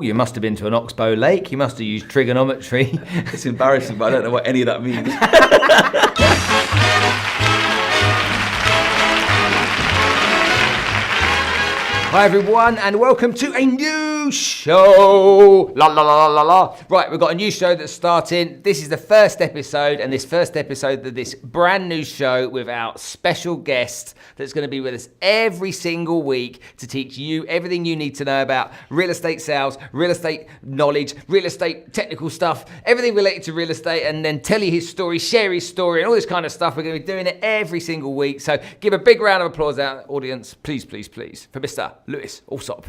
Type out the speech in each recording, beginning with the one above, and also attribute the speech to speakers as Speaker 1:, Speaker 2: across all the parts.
Speaker 1: You must have been to an oxbow lake. You must have used trigonometry.
Speaker 2: It's embarrassing, but I don't know what any of that means.
Speaker 1: Hi everyone, and welcome to a new show. La la la la la. Right, we've got a new show that's starting. This is the first episode, and this first episode of this brand new show with our special guest that's going to be with us every single week to teach you everything you need to know about real estate sales, real estate knowledge, real estate technical stuff, everything related to real estate, and then tell you his story, share his story, and all this kind of stuff. We're going to be doing it every single week. So give a big round of applause out, audience, please, please, please, for Mr. Lewis Allsopp.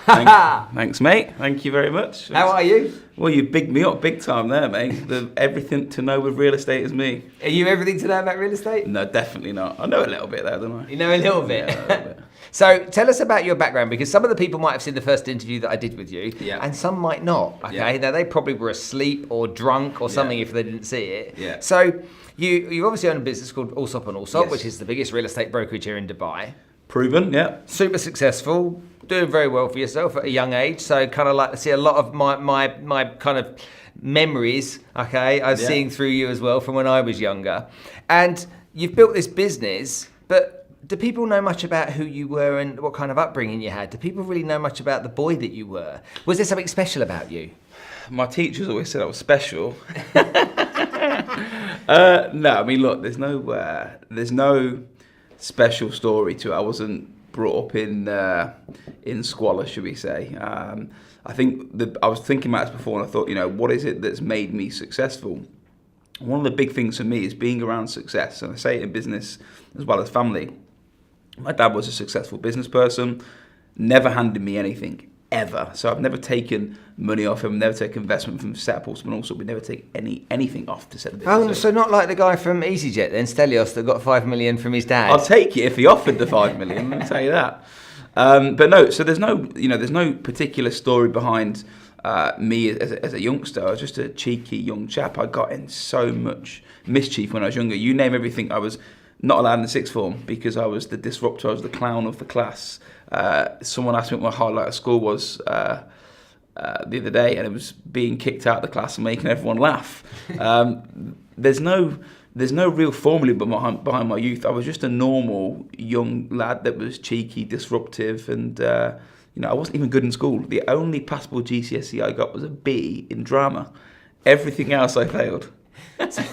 Speaker 2: Thanks, mate. Thank you very much.
Speaker 1: How are you?
Speaker 2: Well, you bigged me up big time there, mate. Everything to know with real estate is me.
Speaker 1: Are you everything to know about real estate?
Speaker 2: No, definitely not. I know a little bit there, don't I?
Speaker 1: You know a little bit?
Speaker 2: Yeah, a little bit.
Speaker 1: So tell us about your background, because some of the people might have seen the first interview that I did with you,
Speaker 2: yeah,
Speaker 1: and some might not. Okay,
Speaker 2: yeah.
Speaker 1: Now they probably were asleep or drunk or something if they didn't see it.
Speaker 2: Yeah.
Speaker 1: So you obviously own a business called Allsopp and Allsopp,
Speaker 2: Yes.
Speaker 1: which is the biggest real estate brokerage here in Dubai.
Speaker 2: Proven, yeah.
Speaker 1: Super successful, doing very well for yourself at a young age. So kind of like to see a lot of my kind of memories. Okay, I was seeing through you as well from when I was younger, and you've built this business, but. Do people know much about who you were and what kind of upbringing you had? Do people really know much about the boy that you were? Was there something special about you?
Speaker 2: My teachers always said I was special. No, I mean, look, there's no special story to it. I wasn't brought up in squalor, should we say. I think I was thinking about this before, and I thought, what is it that's made me successful? One of the big things for me is being around success, and I say it in business as well as family. My dad was a successful business person, never handed me anything, ever. So I've never taken money off him, never taken investment from set up and also we never take anything off to set the business
Speaker 1: Oh,
Speaker 2: up.
Speaker 1: so not like the guy from EasyJet then, Stelios, that got 5 million from his dad?
Speaker 2: I'll take it if he offered the 5 million, let me tell you that. But no, so there's no particular story behind me as a youngster. I was just a cheeky young chap. I got in so much mischief when I was younger. You name everything, I was not allowed in the sixth form because I was the disruptor, I was the clown of the class. Someone asked me what my highlight of school was the other day, and it was being kicked out of the class and making everyone laugh. There's no real formula behind my youth. I was just a normal young lad that was cheeky, disruptive, and I wasn't even good in school. The only passable GCSE I got was a B in drama. Everything else I failed.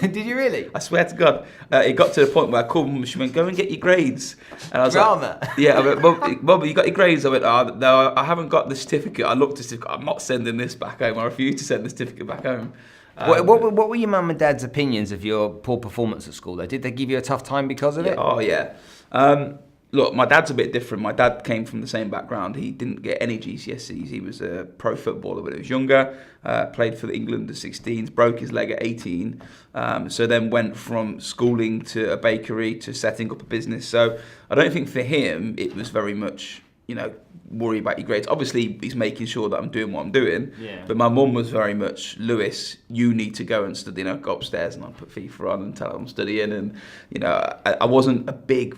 Speaker 1: Did you really?
Speaker 2: I swear to God. It got to the point where I called Mum, she went, go and get your grades. And I was
Speaker 1: Drama?
Speaker 2: Like, yeah, I went, Mum, you got your grades? I went, oh, no, I haven't got the certificate. I looked at the certificate, I'm not sending this back home. I refuse to send the certificate back home.
Speaker 1: What were your mum and dad's opinions of your poor performance at school though? Did they give you a tough time because of it?
Speaker 2: Oh, yeah. Look, my dad's a bit different. My dad came from the same background. He didn't get any GCSEs. He was a pro footballer when he was younger, played for the England under-16s, broke his leg at 18, so then went from schooling to a bakery to setting up a business. So I don't think for him it was very much, worry about your grades. Obviously, he's making sure that I'm doing what I'm doing. Yeah. But my mum was very much, Lewis, you need to go and study. Go upstairs and I'll put FIFA on and tell her I'm studying. And I wasn't a big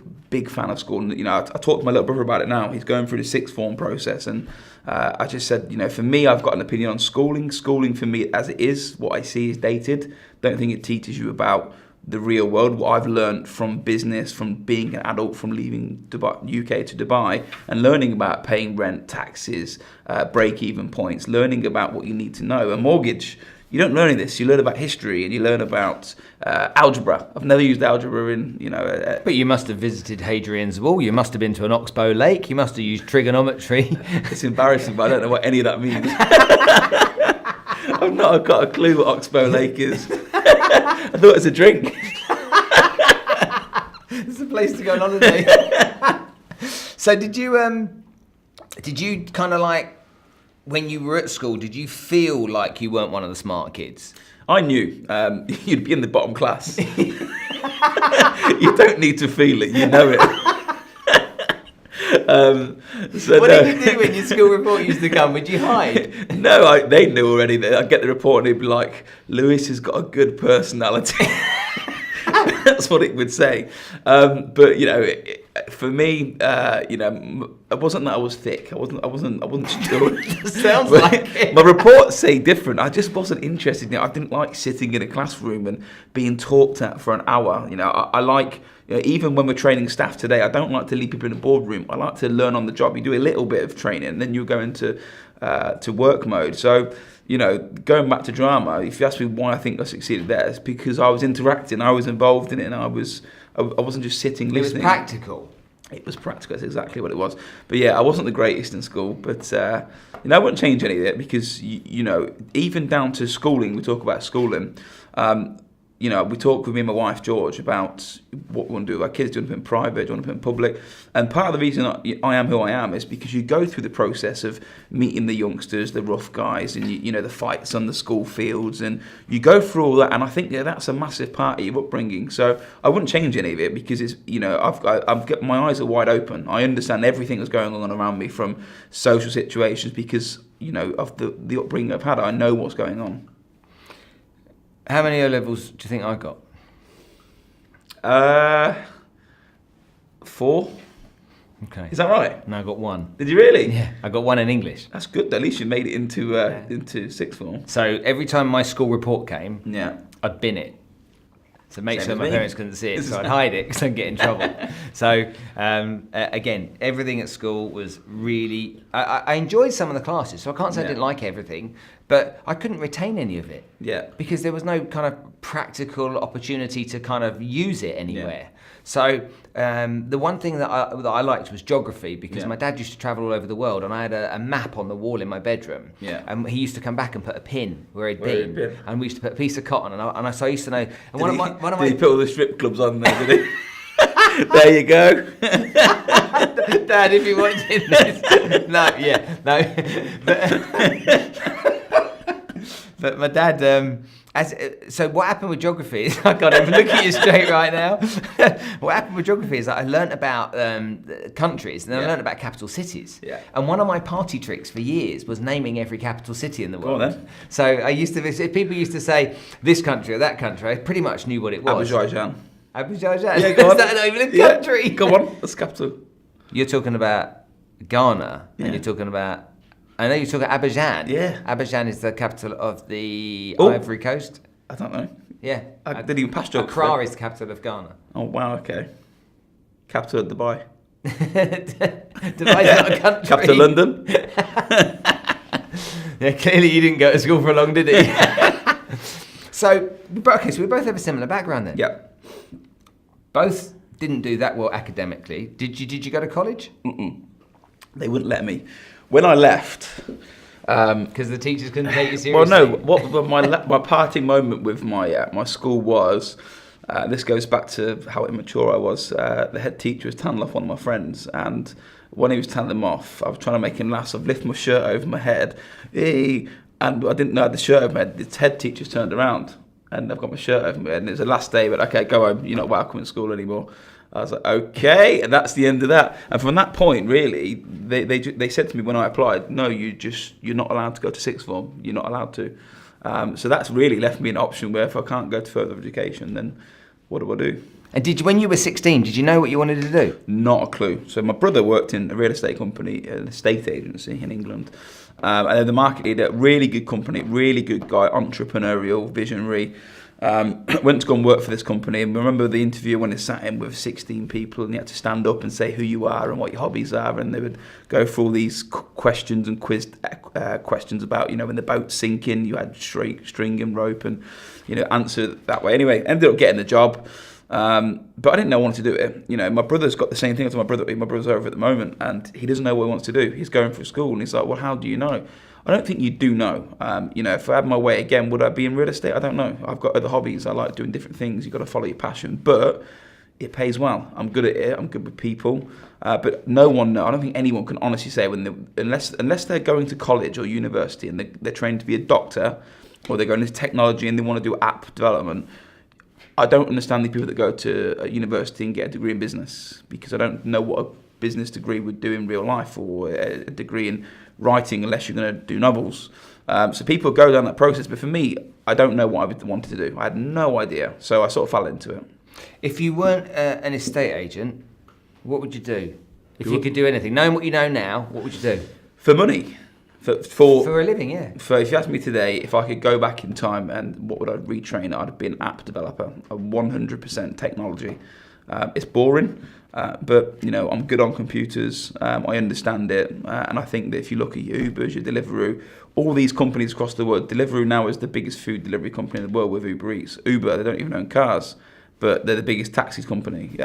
Speaker 2: fan of school. And I talked to my little brother about it now. He's going through the sixth form process, and I just said, for me, I've got an opinion on schooling. Schooling for me, as it is, what I see is dated. Don't think it teaches you about the real world, what I've learned from business, from being an adult, from leaving UK to Dubai, and learning about paying rent, taxes, break-even points, learning about what you need to know. A mortgage, you don't learn any of this. You learn about history and you learn about algebra. I've never used algebra in,
Speaker 1: But you must have visited Hadrian's Wall. You must have been to an oxbow lake. You must have used trigonometry.
Speaker 2: It's embarrassing, but I don't know what any of that means. I've not got a clue what oxbow lake is. I thought it was a drink.
Speaker 1: It's a place to go on holiday. So did you kind of like, when you were at school, did you feel like you weren't one of the smart kids?
Speaker 2: I knew you'd be in the bottom class. You don't need to feel it, you know it.
Speaker 1: What did you do when your school report used to come? Would you hide?
Speaker 2: No, they knew already. I'd get the report and it'd be like, Lewis has got a good personality. That's what it would say. But For me, it wasn't that I was thick. I wasn't still.
Speaker 1: Sounds like it.
Speaker 2: My reports say different. I just wasn't interested. I didn't like sitting in a classroom and being talked at for an hour. I like, even when we're training staff today, I don't like to leave people in a boardroom. I like to learn on the job. You do a little bit of training, and then you go into to work mode. So, going back to drama, if you ask me why I think I succeeded there, it's because I was interacting, I was involved in it, and I wasn't just sitting listening.
Speaker 1: It was practical.
Speaker 2: It was practical. That's exactly what it was. But yeah, I wasn't the greatest in school. But I wouldn't change any of it because even down to schooling, we talk about schooling. We talk with me and my wife George about what we want to do with our kids. Do you want to put in private? Do you want to put in public? And part of the reason I am who I am is because you go through the process of meeting the youngsters, the rough guys, and the fights on the school fields, and you go through all that. And I think that's a massive part of your upbringing. So I wouldn't change any of it because it's I've got my eyes are wide open. I understand everything that's going on around me from social situations because of the upbringing I've had. I know what's going on.
Speaker 1: How many O levels do you think I got?
Speaker 2: 4.
Speaker 1: Okay.
Speaker 2: Is that right?
Speaker 1: No, I got 1.
Speaker 2: Did you really?
Speaker 1: Yeah, I got 1 in English.
Speaker 2: That's good. At least you made it into sixth form.
Speaker 1: So every time my school report came,
Speaker 2: Yeah.
Speaker 1: I'd bin it. To make
Speaker 2: Same
Speaker 1: sure
Speaker 2: as
Speaker 1: my
Speaker 2: me.
Speaker 1: parents couldn't see it, so I'd hide it because I'd get in trouble. So again, everything at school was really. I enjoyed some of the classes, so I can't say I didn't like everything, but I couldn't retain any of it.
Speaker 2: Yeah.
Speaker 1: Because there was no kind of practical opportunity to kind of use it anywhere. Yeah. So the one thing that I liked was geography because my dad used to travel all over the world, and I had a map on the wall in my bedroom.
Speaker 2: Yeah.
Speaker 1: And he used to come back and put a pin where he'd been, and we used to put a piece of cotton, so I used to know. And
Speaker 2: did he put all the strip clubs on there? Did he? There you go.
Speaker 1: Dad, if you're watching this, but my dad. So what happened with geography is, I can't even look at you straight right now. What happened with geography is that I learnt about countries, and then I learnt about capital cities.
Speaker 2: Yeah.
Speaker 1: And one of my party tricks for years was naming every capital city in the world.
Speaker 2: Go on then.
Speaker 1: So I used to visit, people used to say this country or that country, I pretty much knew what it was.
Speaker 2: Azerbaijan.
Speaker 1: Azerbaijan?
Speaker 2: Yeah, go on.
Speaker 1: Is that not even a country?
Speaker 2: Yeah. Go on, that's capital.
Speaker 1: You're talking about Ghana, and you're talking about, I know you're talking Abidjan.
Speaker 2: Yeah.
Speaker 1: Abidjan is the capital of the
Speaker 2: Oh.
Speaker 1: Ivory Coast.
Speaker 2: I don't know.
Speaker 1: Yeah.
Speaker 2: I didn't even pass geography.
Speaker 1: Accra is the capital of Ghana.
Speaker 2: Oh, wow, okay. Capital of Dubai.
Speaker 1: Dubai's not a country.
Speaker 2: Capital London.
Speaker 1: Yeah, clearly you didn't go to school for long, did you? So we both have a similar background then.
Speaker 2: Yeah.
Speaker 1: Both didn't do that well academically. Did you go to college?
Speaker 2: Mm-mm. They wouldn't let me. When I left...
Speaker 1: Because the teachers couldn't take you seriously?
Speaker 2: Well, no. My parting moment with my school was... this goes back to how immature I was. The head teacher was telling off one of my friends, and when he was telling them off, I was trying to make him laugh. So I've lifted my shirt over my head, and I didn't know I had the shirt over my head. The head teacher's turned around, and I've got my shirt over my head, and it's the last day, but okay, go home. You're not welcome in school anymore. I was like, okay, and that's the end of that. And from that point, really, they said to me when I applied, no, you're not allowed to go to sixth form. You're not allowed to. So that's really left me an option where if I can't go to further education, then what do I do?
Speaker 1: And when you were 16, did you know what you wanted to do?
Speaker 2: Not a clue. So my brother worked in a real estate company, an estate agency in England. And then the market leader, really good company, really good guy, entrepreneurial, visionary. Went to go and work for this company, and remember the interview when they sat in with 16 people and you had to stand up and say who you are and what your hobbies are, and they would go through all these questions and quiz questions about, when the boat's sinking, you had string and rope and, answer that way. Anyway, ended up getting the job, but I didn't know I wanted to do it. My brother's got the same thing as my brother. My brother's over at the moment, and he doesn't know what he wants to do. He's going through school, and he's like, well, how do you know? I don't think you do know. If I had my way again, would I be in real estate? I don't know. I've got other hobbies. I like doing different things. You've got to follow your passion. But it pays well. I'm good at it. I'm good with people. But no one knows. I don't think anyone can honestly say, unless they're going to college or university and they're trained to be a doctor, or they're going into technology and they want to do app development, I don't understand the people that go to a university and get a degree in business, because I don't know what a business degree would do in real life, or a degree in writing, unless you're going to do novels. So people go down that process, but for me, I don't know what I wanted to do. I had no idea, so I sort of fell into it.
Speaker 1: If you weren't an estate agent, What would you do? If you could do anything, knowing what you know now, what would you do?
Speaker 2: For money.
Speaker 1: For a living, yeah.
Speaker 2: If you asked me today, if I could go back in time and what would I retrain, I'd be an app developer, a 100% technology. It's boring, but I'm good on computers. I understand it, and I think that if you look at your Ubers, your Deliveroo, all these companies across the world, Deliveroo now is the biggest food delivery company in the world with Uber Eats. Uber, they don't even own cars, but they're the biggest taxi company.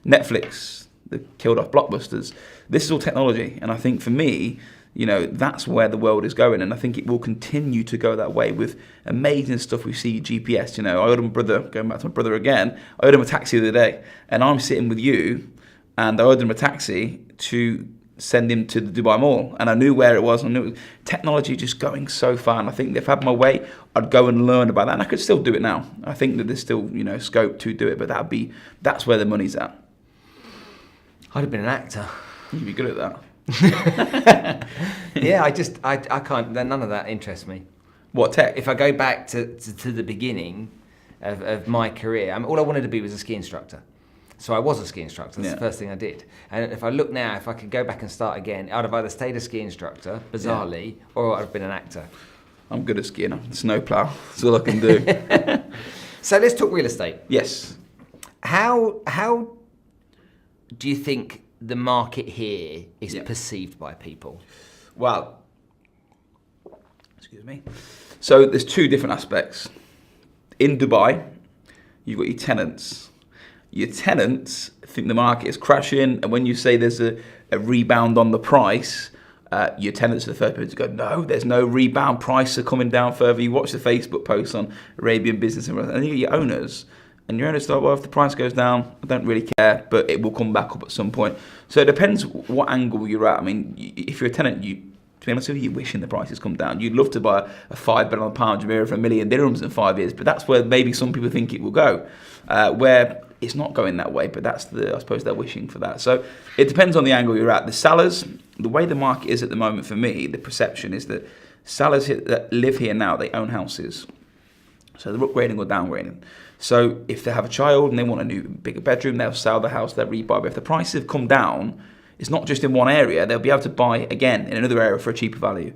Speaker 2: Netflix, they killed off Blockbusters. This is all technology, and I think for me, that's where the world is going, and I think it will continue to go that way with amazing stuff we see GPS. I owed my brother, going back to my brother again, I owed him a taxi the other day, and I'm sitting with you, and I owed him a taxi to send him to the Dubai Mall, and I knew where it was, and I knew technology just going so far, and I think if I had my way, I'd go and learn about that, and I could still do it now. I think that there's still, scope to do it, but that's where the money's at.
Speaker 1: I'd have been an actor.
Speaker 2: You'd be good at that.
Speaker 1: Yeah, I can't. None of that interests me.
Speaker 2: What, tech?
Speaker 1: If I go back to the beginning of my career, all I wanted to be was a ski instructor. So I was a ski instructor. That's the first thing I did. And if I look now, if I could go back and start again, I'd have either stayed a ski instructor, bizarrely, or I'd have been an actor.
Speaker 2: I'm good at skiing. I'm a snowplow. That's all I can do.
Speaker 1: So let's talk real estate.
Speaker 2: Yes.
Speaker 1: How do you think the market here is perceived by people?
Speaker 2: Well, excuse me. So there's two different aspects. In Dubai, you've got your tenants. Your tenants think the market is crashing, and when you say there's a rebound on the price, your tenants are the first people to go, no, there's no rebound, prices are coming down further. You watch the Facebook posts on Arabian Business and then you get your owners. And your owners thought, well, if the price goes down, I don't really care, but it will come back up at some point. So it depends what angle you're at. I mean, if you're a tenant, to be honest with you, you're wishing the prices come down. You'd love to buy a £5 billion Jumeirah for $1 million dirhams in 5 years, but that's where maybe some people think it will go, where it's not going that way, but I suppose they're wishing for that. So it depends on the angle you're at. The sellers, the way the market is at the moment for me, the perception is that sellers that live here now, they own houses. So they're upgrading or downgrading. So if they have a child and they want a new, bigger bedroom, they'll sell the house, they'll rebuy. But if the prices have come down, it's not just in one area, they'll be able to buy again in another area for a cheaper value.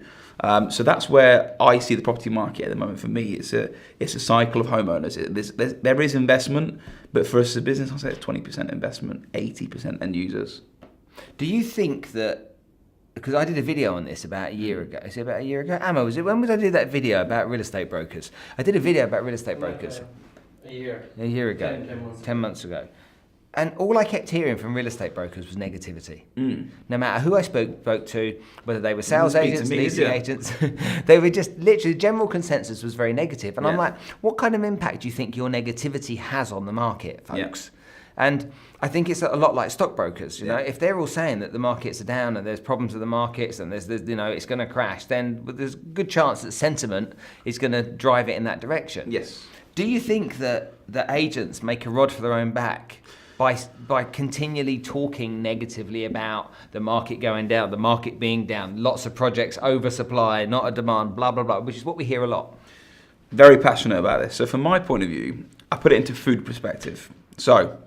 Speaker 2: So that's where I see the property market at the moment. For me, it's a cycle of homeowners. There is investment, but for us as a business, I'll say it's 20% investment, 80% end users.
Speaker 1: Do you think that, because I did a video on this about a year ago. Is it about a year ago? Ammo, when was I do that video about real estate brokers? I did a video about real estate brokers.
Speaker 3: A year
Speaker 1: ago. 10 months ago. And all I kept hearing from real estate brokers was negativity. No matter who I spoke to, whether they were sales agents, leasing agents, they were just literally, general consensus was very negative. And I'm like, what kind of impact do you think your negativity has on the market, folks? Yeah. And I think it's a lot like stockbrokers. You know, if they're all saying that the markets are down and there's problems with the markets and there's it's going to crash, then there's a good chance that sentiment is going to drive it in that direction.
Speaker 2: Yes.
Speaker 1: Do you think that the agents make a rod for their own back by continually talking negatively about the market going down, the market being down, lots of projects, oversupply, not a demand, blah, blah, blah, which is what we hear a lot?
Speaker 2: Very passionate about this. So from my point of view, I put it into food perspective. So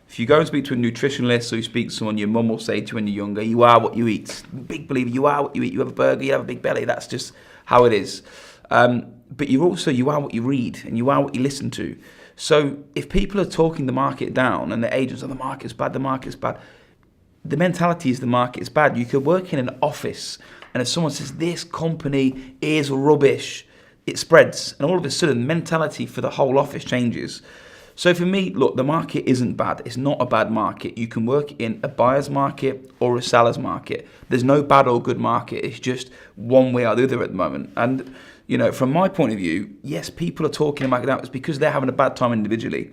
Speaker 2: if you go and speak to a nutritionist or you speak to someone, your mum will say to you when you're younger, you are what you eat. Big believer, you are what you eat. You have a burger, you have a big belly. That's just how it is. But you are what you read and you are what you listen to. So if people are talking the market down and the agents are the market's bad, the mentality is the market's bad. You could work in an office and if someone says this company is rubbish, it spreads. And all of a sudden, the mentality for the whole office changes. So for me, look, the market isn't bad. It's not a bad market. You can work in a buyer's market or a seller's market. There's no bad or good market. It's just one way or the other at the moment. And, from my point of view, yes, people are talking about that. It's because they're having a bad time individually.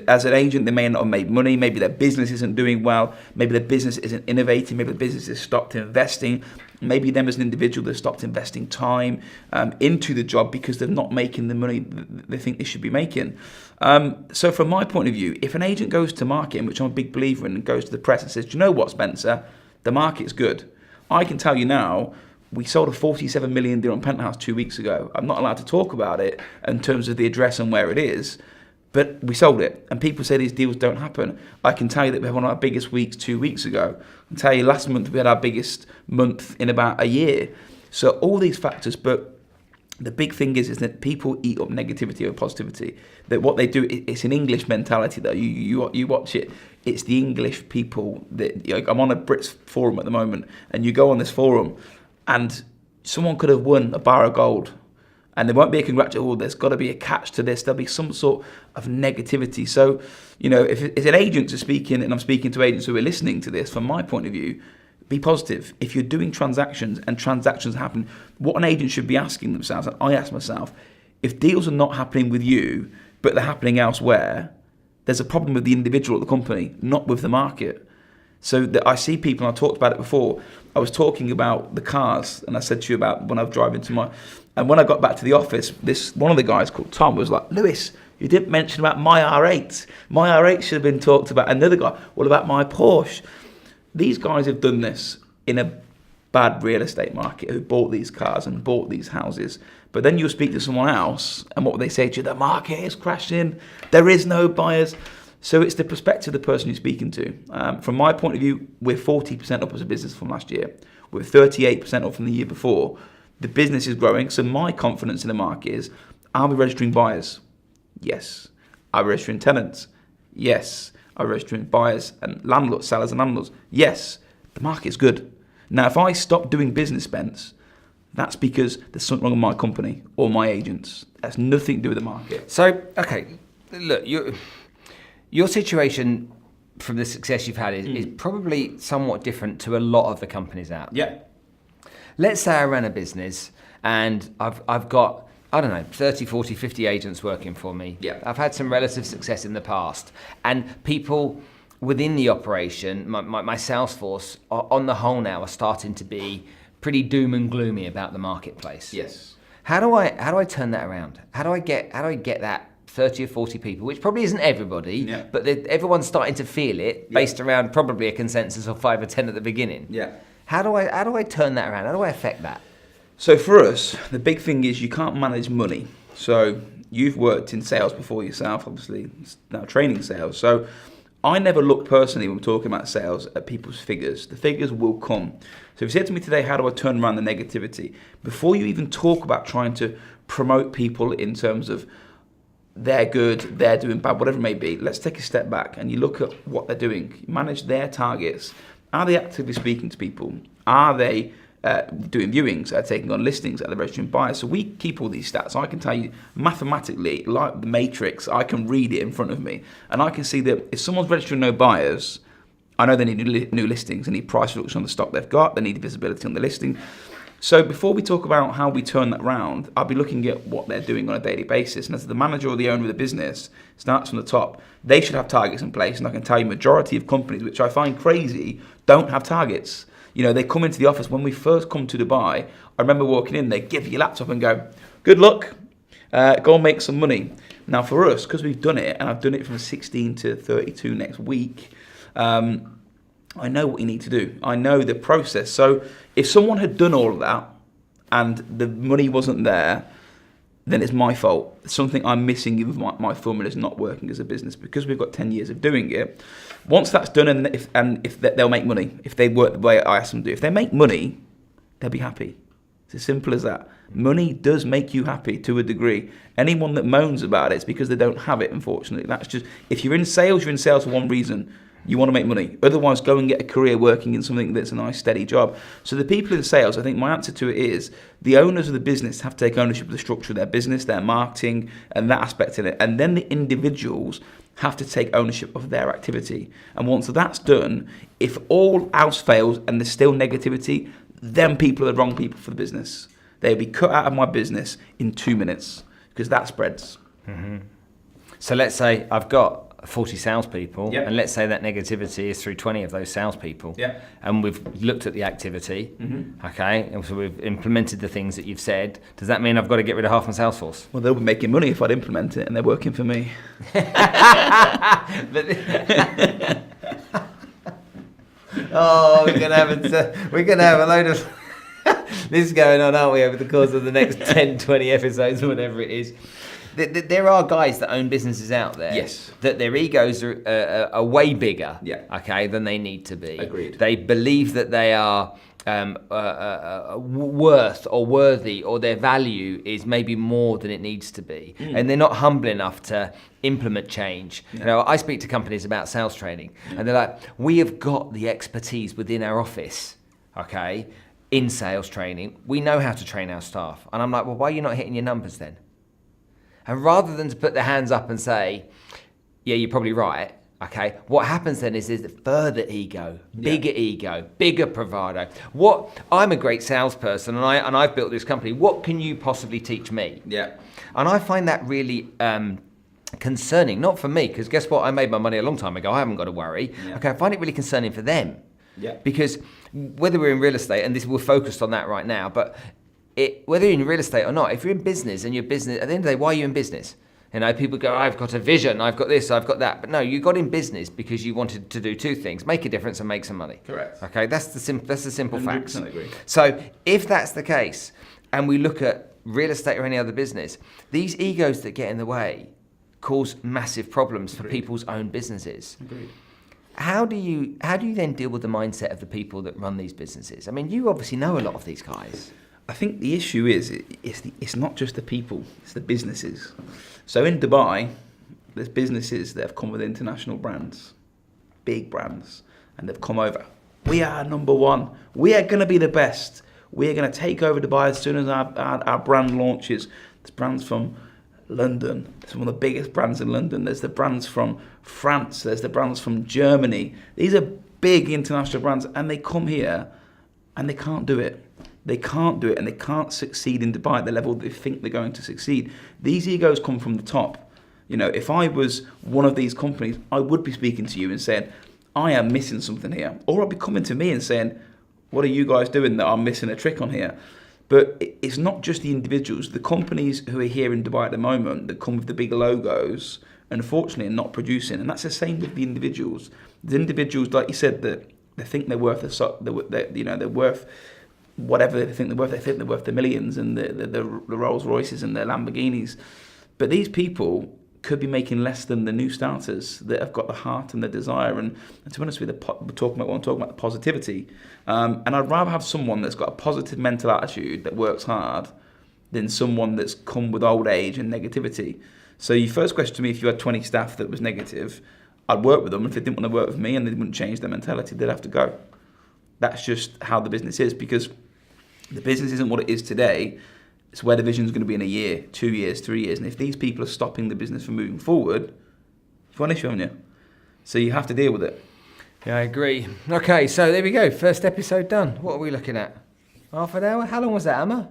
Speaker 2: As an agent, they may not have made money. Maybe their business isn't doing well. Maybe their business isn't innovating. Maybe the business has stopped investing. Maybe them as an individual, they've stopped investing time into the job because they're not making the money they think they should be making. So from my point of view, if an agent goes to market, which I'm a big believer in, and goes to the press and says, do you know what, Spencer? The market's good. I can tell you now, we sold a 47 million dirham penthouse 2 weeks ago. I'm not allowed to talk about it in terms of the address and where it is. But we sold it, and people say these deals don't happen. I can tell you that we had one of our biggest weeks 2 weeks ago. I can tell you last month we had our biggest month in about a year. So all these factors, but the big thing is that people eat up negativity over positivity. That what they do, it's an English mentality though. You watch it. It's the English people that, I'm on a Brits forum at the moment, and you go on this forum, and someone could have won a bar of gold. And there won't be a congratulation, there's got to be a catch to this. There'll be some sort of negativity. So, if an agent is speaking, and I'm speaking to agents who are listening to this, from my point of view, be positive. If you're doing transactions and transactions happen, what an agent should be asking themselves, and I ask myself, if deals are not happening with you, but they're happening elsewhere, there's a problem with the individual at the company, not with the market. So that I see people, and I talked about it before, I was talking about the cars, and I said to you about when I was driving and when I got back to the office, one of the guys called Tom was like, Lewis, you didn't mention about my R8. My R8 should have been talked about. Another guy, what about my Porsche? These guys have done this in a bad real estate market, who bought these cars and bought these houses. But then you'll speak to someone else, and what will they say to you? The market is crashing. There is no buyers. So it's the perspective of the person you're speaking to. From my point of view, we're 40% up as a business from last year. We're 38% up from the year before. The business is growing, so my confidence in the market is, are we registering buyers? Yes. Are we registering tenants? Yes. Are we registering buyers and landlords, sellers and landlords? Yes. The market's good. Now, if I stop doing business, Spence, that's because there's something wrong with my company or my agents. That's nothing to do with the market.
Speaker 1: So, okay, look, your situation from the success you've had is probably somewhat different to a lot of the companies out there.
Speaker 2: Yeah.
Speaker 1: Let's say I ran a business and I've got, 30, 40, 50 agents working for me.
Speaker 2: Yeah.
Speaker 1: I've had some relative success in the past. And people within the operation, my sales force, on the whole now, are starting to be pretty doom and gloomy about the marketplace.
Speaker 2: Yes.
Speaker 1: How do I turn that around? How do I get that 30 or 40 people, which probably isn't everybody, but everyone's starting to feel it based around probably a consensus of 5 or 10 at the beginning.
Speaker 2: Yeah.
Speaker 1: How do I turn that around? How do I affect that?
Speaker 2: So for us, the big thing is you can't manage money. So you've worked in sales before yourself, obviously, now training sales. So I never look personally when we're talking about sales at people's figures. The figures will come. So if you said to me today, how do I turn around the negativity? Before you even talk about trying to promote people in terms of they're good, they're doing bad, whatever it may be, let's take a step back and you look at what they're doing. You manage their targets. Are they actively speaking to people? Are they doing viewings? Are they taking on listings? Are they registering buyers? So we keep all these stats. I can tell you mathematically, like the matrix, I can read it in front of me. And I can see that if someone's registering no buyers, I know they need new listings. They need price reduction on the stock they've got. They need visibility on the listing. So before we talk about how we turn that round, I'll be looking at what they're doing on a daily basis. And as the manager or the owner of the business starts from the top, they should have targets in place. And I can tell you majority of companies, which I find crazy, don't have targets. They come into the office. When we first come to Dubai, I remember walking in, they give you your laptop and go, good luck, go and make some money. Now for us, because we've done it, and I've done it from 16 to 32 next week, I know what you need to do. I know the process. So if someone had done all of that and the money wasn't there, then it's my fault. It's something I'm missing if my formula is not working as a business, because we've got 10 years of doing it. Once that's done, and if they'll make money, if they work the way I ask them to do, if they make money, they'll be happy. It's as simple as that. Money does make you happy to a degree. Anyone that moans about it, it's because they don't have it, unfortunately. That's just, if you're in sales for one reason. You want to make money. Otherwise, go and get a career working in something that's a nice, steady job. So the people in sales, I think my answer to it is the owners of the business have to take ownership of the structure of their business, their marketing, and that aspect in it. And then the individuals have to take ownership of their activity. And once that's done, if all else fails and there's still negativity, then people are the wrong people for the business. They'll be cut out of my business in 2 minutes, because that spreads.
Speaker 1: Mm-hmm. So let's say I've got 40 salespeople, and let's say that negativity is through 20 of those salespeople, and we've looked at the activity, okay, and so we've implemented the things that you've said. Does that mean I've got to get rid of half my sales force?
Speaker 2: Well, they'll be making money if I'd implement it, and they're working for me.
Speaker 1: Oh, we're gonna have a load of this going on, aren't we, over the course of the next 10, 20 episodes or whatever it is. there are guys that own businesses out there.
Speaker 2: Yes.
Speaker 1: That their egos are way bigger.
Speaker 2: Yeah.
Speaker 1: Okay, than they need to be.
Speaker 2: Agreed.
Speaker 1: They believe that they are worth or worthy, or their value is maybe more than it needs to be, and they're not humble enough to implement change. You know, I speak to companies about sales training, and they're like, we have got the expertise within our office, okay, in sales training. We know how to train our staff. And I'm like, well, why are you not hitting your numbers then? And rather than to put their hands up and say, yeah, you're probably right, okay, what happens then is the further ego, bigger bravado. I'm a great salesperson, and I've built this company. What can you possibly teach me?
Speaker 2: Yeah.
Speaker 1: And I find that really concerning, not for me, because guess what? I made my money a long time ago. I haven't got to worry. Yeah. Okay, I find it really concerning for them.
Speaker 2: Yeah.
Speaker 1: Because whether we're in real estate, and we're focused on that right now, but whether you're in real estate or not, if you're in business and your business, at the end of the day, why are you in business? You know, people go, I've got a vision, I've got this, I've got that. But no, you got in business because you wanted to do two things: make a difference and make some money.
Speaker 2: Correct.
Speaker 1: Okay, that's the simple facts.
Speaker 2: Agree.
Speaker 1: So if that's the case, and we look at real estate or any other business, these egos that get in the way cause massive problems for people's own businesses.
Speaker 2: Agreed.
Speaker 1: How do you then deal with the mindset of the people that run these businesses? I mean, you obviously know a lot of these guys.
Speaker 2: I think the issue it's not just the people, it's the businesses. So in Dubai, there's businesses that have come with international brands, big brands, and they've come over. We are number one. We are going to be the best. We are going to take over Dubai as soon as our brand launches. There's brands from London. It's one of the biggest brands in London. There's the brands from France. There's the brands from Germany. These are big international brands, and they come here and they can't do it. They can't do it, and they can't succeed in Dubai at the level they think they're going to succeed. These egos come from the top. You know, if I was one of these companies, I would be speaking to you and saying, I am missing something here. Or I'd be coming to me and saying, what are you guys doing that I'm missing a trick on here? But it's not just the individuals. The companies who are here in Dubai at the moment that come with the big logos, unfortunately, are not producing. And that's the same with the individuals. The individuals, like you said, that they think they're worth they're worth whatever they think they're worth. They think they're worth the millions and the Rolls Royces and the Lamborghinis. But these people could be making less than the new starters that have got the heart and the desire. And to be honest with you, we're talking about the positivity. And I'd rather have someone that's got a positive mental attitude that works hard than someone that's come with old age and negativity. So your first question to me, if you had 20 staff that was negative, I'd work with them. If they didn't want to work with me and they wouldn't change their mentality, they'd have to go. That's just how the business is, because the business isn't what it is today. It's where the vision is going to be in a year, 2 years, 3 years. And if these people are stopping the business from moving forward, you've got an issue, haven't you? So you have to deal with it.
Speaker 1: Yeah, I agree. Okay, so there we go. First episode done. What are we looking at? Half an hour? How long was that, Emma?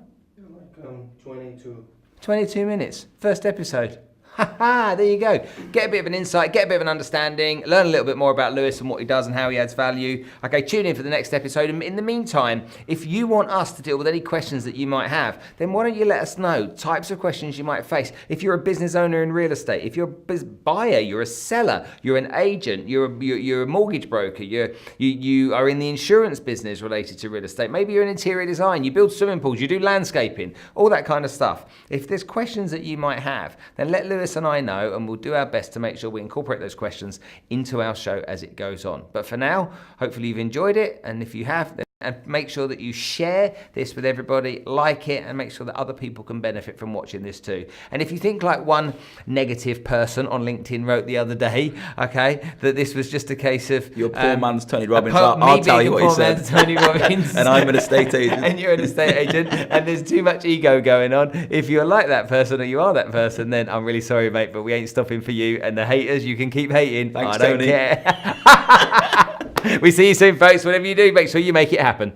Speaker 3: 22.
Speaker 1: 22 minutes. First episode. Ha, there you go. Get a bit of an insight, get a bit of an understanding, learn a little bit more about Lewis and what he does and how he adds value. Okay, tune in for the next episode. And in the meantime, if you want us to deal with any questions that you might have, then why don't you let us know types of questions you might face. If you're a business owner in real estate, if you're a buyer, you're a seller, you're an agent, you're a mortgage broker, you are in the insurance business related to real estate, maybe you're in interior design, you build swimming pools, you do landscaping, all that kind of stuff. If there's questions that you might have, then let Lewis and I know, and we'll do our best to make sure we incorporate those questions into our show as it goes on. But for now, hopefully you've enjoyed it, and if you have, then and make sure that you share this with everybody, like it, and make sure that other people can benefit from watching this too. And if you think like one negative person on LinkedIn wrote the other day, okay, that this was just a case of
Speaker 2: your poor man's Tony Robbins. I'll tell you what he said.
Speaker 1: Tony Robbins,
Speaker 2: and I'm an estate agent,
Speaker 1: and you're an estate agent, and there's too much ego going on. If you're like that person or you are that person, then I'm really sorry, mate, but we ain't stopping for you. And the haters, you can keep hating.
Speaker 2: Thanks,
Speaker 1: I don't
Speaker 2: Tony.
Speaker 1: care. We see you soon, folks. Whatever you do, make sure you make it happen.